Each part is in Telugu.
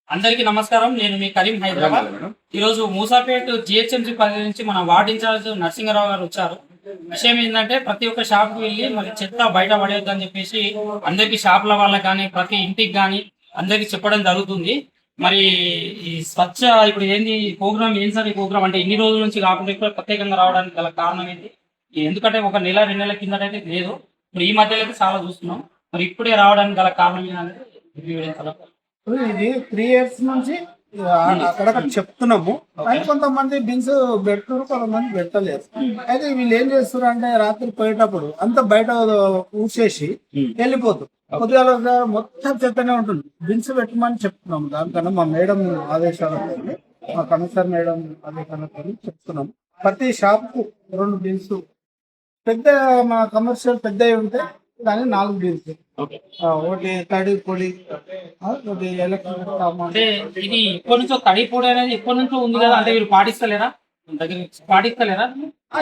అందరికీ నమస్కారం. నేను మీ కరీం, హైదరాబాద్. ఈరోజు మూసాపేట్ జిహెచ్ఎంసీ పరిధి నుంచి మన వార్డ్ ఇన్ఛార్జ్ నరసింహారావు గారు వచ్చారు. విషయం ఏంటంటే ప్రతి ఒక్క షాప్కి వెళ్ళి మరి చెత్త బయట పడేయొద్దని చెప్పేసి అందరికీ షాపుల వాళ్ళకి కానీ ప్రతి ఇంటికి కానీ అందరికీ చెప్పడం జరుగుతుంది. మరి ఈ స్వచ్ఛ ఇప్పుడు ఏంది ప్రోగ్రామ్ ఏం సార్? ఈ ప్రోగ్రామ్ అంటే ఇన్ని రోజుల నుంచి కాకుండా ఇప్పుడు ప్రత్యేకంగా రావడానికి గల కారణం ఏంటి? ఎందుకంటే ఒక నెల 2 నెలల కిందటైతే లేదు, ఇప్పుడు ఈ మధ్యలో అయితే చాలా చూస్తున్నాం. మరి ఇప్పుడే రావడానికి గల కారణం ఏంటనేది ఇది 3 years నుంచి అక్కడక్కడ చెప్తున్నాము. కానీ కొంతమంది బిన్స్ పెడుతున్నారు, కొంతమంది పెట్టలేరు. అయితే వీళ్ళు ఏం చేస్తున్నారు అంటే రాత్రి పోయేటప్పుడు అంత బయట ఊసేసి వెళ్ళిపోతారు. పొద్దుగాల మొత్తం చెత్తనే ఉంటుంది. బిన్స్ పెట్టమని చెప్తున్నాము. దానికన్నా మా మేడం ఆదేశాలతో, మా కమిషనర్ మేడం ఆదేశాలతో చెప్తున్నాము. ప్రతి షాప్ కు 2 బిన్స్, పెద్ద మా కమర్షియల్ పెద్దవి ఉంటే దాని 4 బిన్స్, ఒకటి తడి పొడి, ఒకటి ఎలక్ట్రిక్ సామాన్. అంటే ఇది ఇప్పటి నుంచో తడి పొడి అనేది ఇప్పటి నుంచో ఉంది కదా, అంటే మీరు పాటిస్తలేరా? పాటిస్తలేరా?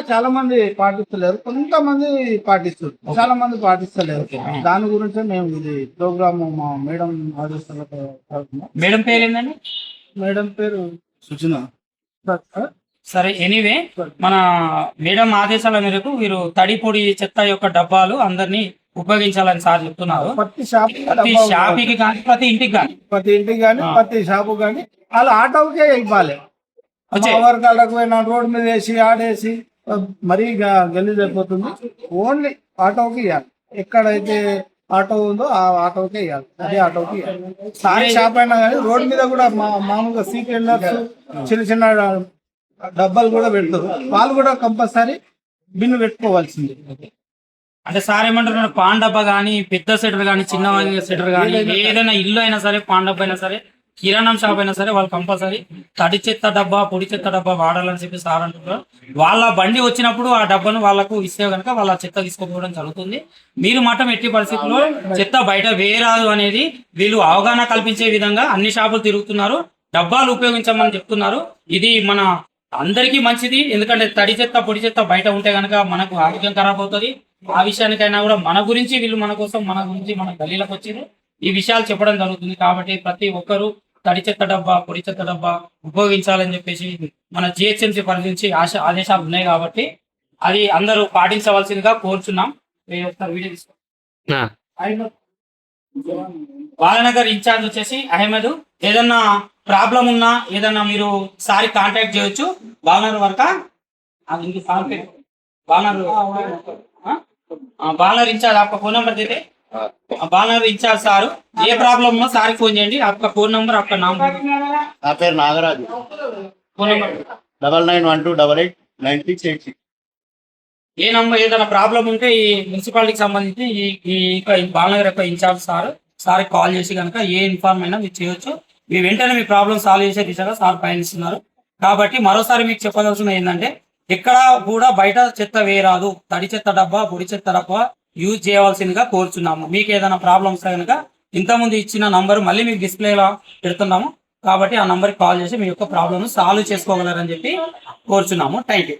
చాలా మంది పాటిస్తలేరు, కొంతమంది పాటిస్తారు, చాలా మంది పాటిస్తలేరు. దాని గురించి మేము ఇది ప్రోగ్రామ్ మా మేడం ఆదేశాలతో. మేడం పేరు ఏంటండి? మేడం పేరు సుజన. సరే, ఎనీవే మన మేడం ఆదేశాల మేరకు మీరు తడి పొడి చెత్త యొక్క డబ్బాలు అందరినీ ఉపయోగించాలని సార్ చెప్తున్నారు. ప్రతి షాప్, ప్రతి షాపుకి కానీ ప్రతి ఇంటికి కానీ ప్రతి షాపు కానీ వాళ్ళు ఆటోకే ఇవ్వాలి. వర్గాలకు పోయిన రోడ్ మీద వేసి ఆడేసి మరీ గలీజ్ అయిపోతుంది. ఓన్లీ ఆటోకి ఇవ్వాలి. ఎక్కడైతే ఆటో ఉందో ఆ ఆటోకే ఇవ్వాలి, అదే ఆటోకి ఇవ్వాలి. సారీ షాప్ అయినా కానీ రోడ్ మీద కూడా మామూలుగా సీట్ వెండర్స్ చిన్న చిన్న డబ్బాలు కూడా పెడతారు. వాళ్ళు కూడా కంపల్సరీ బిన్ను పెట్టుకోవాల్సింది. అంటే సార్ ఏమంటున్నారు, పాన్ డబ్బా కానీ పెద్ద సెటర్ కానీ చిన్న సెటర్ కానీ ఏదైనా ఇల్లు అయినా సరే, పాన్ డబ్బా అయినా సరే, కిరాణం షాప్ అయినా సరే, వాళ్ళు కంపల్సరీ తడి చెత్త డబ్బా పొడి చెత్త డబ్బా వాడాలని చెప్పి సార్ అంటున్నారు. వాళ్ళ బండి వచ్చినప్పుడు ఆ డబ్బాను వాళ్ళకు ఇస్తే కనుక వాళ్ళ చెత్త తీసుకోకపోవడం జరుగుతుంది. మీరు మాత్రం ఎట్టి పరిస్థితుల్లో చెత్త బయట వేయరాదు అనేది వీళ్ళు అవగాహన కల్పించే విధంగా అన్ని షాపులు తిరుగుతున్నారు. డబ్బాలు ఉపయోగించమని చెప్తున్నారు. ఇది మన అందరికీ మంచిది. ఎందుకంటే తడి చెత్త పొడి చెత్త బయట ఉంటే కనుక మనకు ఆరోగ్యం ఖరాబ్ అవుతుంది. ఆ విషయానికైనా కూడా మన గురించి వీళ్ళు మన కోసం మన గురించి మన గల్లీలకు వచ్చి ఈ విషయాలు చెప్పడం జరుగుతుంది. కాబట్టి ప్రతి ఒక్కరూ తడి చెత్త డబ్బా పొడి చెత్త డబ్బా ఉపయోగించాలని చెప్పేసి మన జిహెచ్ఎంసీ పరిధి నుంచి ఆదేశాలు ఉన్నాయి. కాబట్టి అది అందరూ పాటించవలసిందిగా కోరుచున్నాం. వీడియో తీసుకో. బాలనగర్ ఇన్ఛార్జ్ వచ్చేసి అహ్మద్. ఏదన్నా ప్రాబ్లం ఉన్నా ఏదన్నా మీరు సారి కాంటాక్ట్ చేయొచ్చు. బాలనగర్ వరక బాలనగర్ इंचार्ज आपका फोन नंबर देते. बालनगर इंचार्ज सारू ये प्रॉब्लम हो सारी फोन చేయండి. आपका फोन नंबर आपका नाम. నా పేరు నాగరాజు. Phone number 9912889686. ఏ నంబర్ ఏదైనా ప్రాబ్లం ఉంటే ఈ మున్సిపాలిటీకి సంబంధించి ఈ బాలనగర్ యొక్క ఇన్ఛార్జ్ సార్ కాల్ చేసి కనుక ఏ ఇన్ఫార్మ్ అయినా మీరు చేయొచ్చు. మీ వెంటనే మీ ప్రాబ్లం సాల్వ్ చేసే దిశగా సార్ పయనిస్తున్నారు. కాబట్టి మరోసారి మీకు చెప్పదలసిన ఏంటంటే ఎక్కడ కూడా బయట చెత్త వేయరాదు. తడి చెత్త డబ్బా పొడి చెత్త డబ్బా యూజ్ చేయవలసిందిగా కోరుచున్నాము. మీకు ఏదైనా ప్రాబ్లమ్స్ కనుక ఇంతకుముందు ఇచ్చిన నంబర్ మళ్ళీ మీకు డిస్ప్లేలో పెడుతున్నాము. కాబట్టి ఆ నంబర్కి కాల్ చేసి మీ యొక్క ప్రాబ్లమ్ సాల్వ్ చేసుకోగలరని చెప్పి కోరుచున్నాము. Thank you.